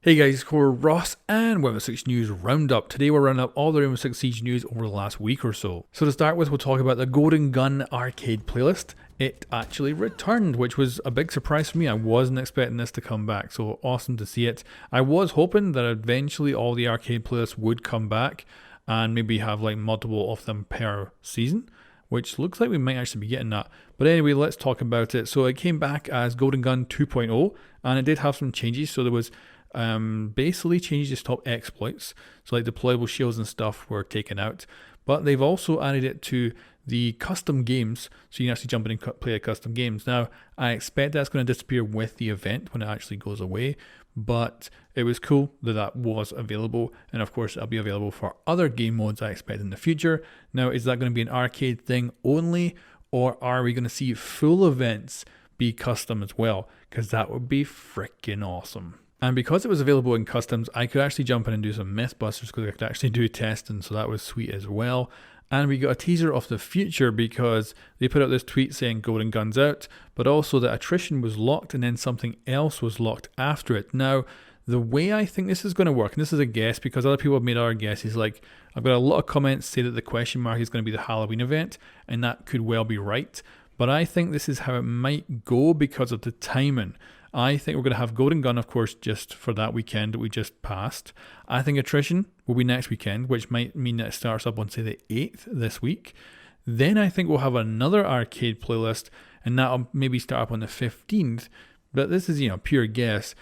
Hey guys, it's Ross and Rainbow Six News Roundup. Today we're rounding up all the Rainbow Six Siege news over the last week or so. So to start with, we'll talk about the Golden Gun arcade playlist. It actually returned, which was a big surprise for me. I wasn't expecting this to come back, so awesome to see it. I was hoping that eventually all the arcade playlists would come back and maybe have like multiple of them per season, which looks like we might actually be getting that. But anyway, let's talk about it. So it came back as Golden Gun 2.0, and it did have some changes. So there was basically changes to top exploits. So like deployable shields and stuff were taken out. But they've also added it to the custom games, so you can actually jump in and play custom games. Now, I expect that's going to disappear with the event when it actually goes away, but it was cool that that was available, and of course it'll be available for other game modes I expect in the future. Now, is that going to be an arcade thing only, or are we going to see full events be custom as well? Because that would be freaking awesome. And because it was available in customs, I could actually jump in and do some Mythbusters because I could actually do testing, so that was sweet as well. And we got a teaser of the future because they put out this tweet saying Golden Gun's out, but also that attrition was locked and then something else was locked after it. Now, the way I think this is going to work, and this is a guess because other people have made other guesses, like I've got a lot of comments say that the question mark is going to be the Halloween event, and that could well be right. But I think this is how it might go because of the timing. I think we're going to have Golden Gun, of course, just for that weekend that we just passed. I think attrition will be next weekend, which might mean that it starts up on, say, the 8th this week. Then I think we'll have another arcade playlist, and that'll maybe start up on the 15th. But this is, pure guess.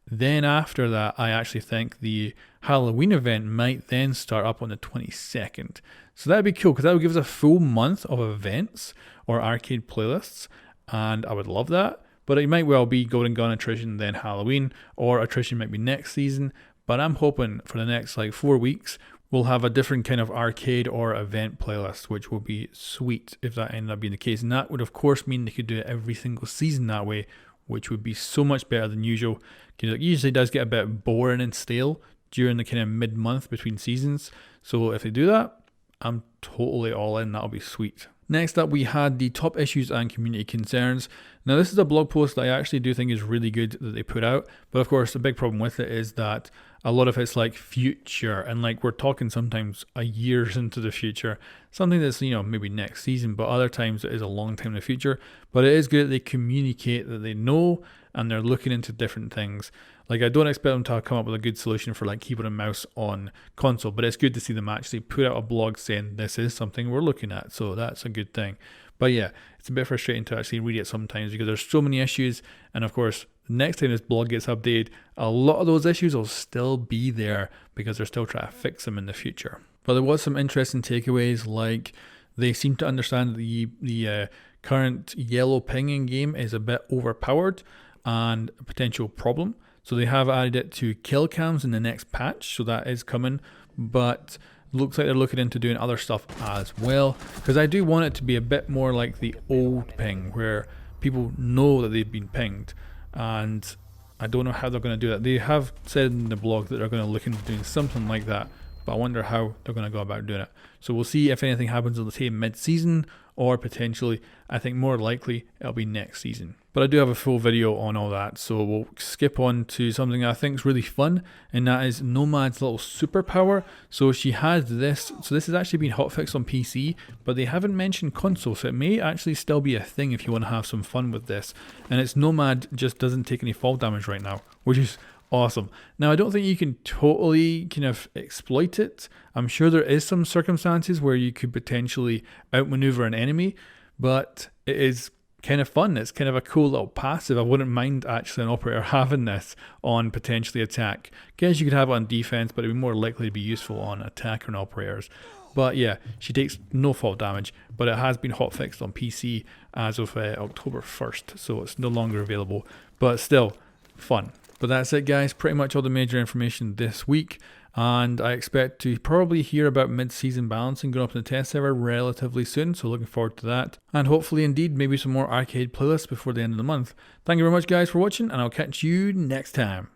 Then after that, I actually think the Halloween event might then start up on the 22nd. So that'd be cool, because that would give us a full month of events or arcade playlists, and I would love that. But it might well be Golden Gun, attrition, then Halloween, or attrition might be next season. But I'm hoping for the next 4 weeks, we'll have a different kind of arcade or event playlist, which will be sweet if that ended up being the case. And that would, of course, mean they could do it every single season that way, which would be so much better than usual. Because it usually does get a bit boring and stale during the kind of mid-month between seasons. So if they do that, I'm totally all in. That'll be sweet. Next up, we had the top issues and community concerns. Now, this is a blog post that I actually do think is really good that they put out. But of course, the big problem with it is that a lot of it's future. And we're talking sometimes a years into the future. Something that's, maybe next season. But other times it is a long time in the future. But it is good that they communicate that they know and they're looking into different things. I don't expect them to come up with a good solution for keyboard and mouse on console, but it's good to see them actually put out a blog saying this is something we're looking at, so that's a good thing. But yeah, it's a bit frustrating to actually read it sometimes because there's so many issues, and of course, the next time this blog gets updated, a lot of those issues will still be there because they're still trying to fix them in the future. But there was some interesting takeaways, like they seem to understand the current yellow pinging game is a bit overpowered and a potential problem. So they have added it to kill cams in the next patch, so that is coming, but looks like they're looking into doing other stuff as well, because I do want it to be a bit more like the old ping, where people know that they've been pinged, and I don't know how they're going to do that. They have said in the blog that they're going to look into doing something like that, but I wonder how they're going to go about doing it. So we'll see if anything happens on the same mid-season, or potentially, I think more likely, it'll be next season. But I do have a full video on all that, so we'll skip on to something I think is really fun, and that is Nomad's little superpower. So she has this, so this has actually been hotfixed on PC, but they haven't mentioned console, so it may actually still be a thing if you want to have some fun with this. And it's Nomad just doesn't take any fall damage right now, which is awesome. Now, I don't think you can totally kind of exploit it. I'm sure there is some circumstances where you could potentially outmaneuver an enemy, but it is kind of fun. It's kind of a cool little passive. I wouldn't mind actually an operator having this on potentially attack. Guess you could have it on defense, but it'd be more likely to be useful on attacker and operators. But yeah, she takes no fall damage, but it has been hotfixed on PC as of October 1st, so it's no longer available, but still fun. But that's it, guys. Pretty much all the major information this week. And I expect to probably hear about mid-season balancing going up in the test server relatively soon. So looking forward to that. And hopefully, indeed, maybe some more arcade playlists before the end of the month. Thank you very much, guys, for watching. And I'll catch you next time.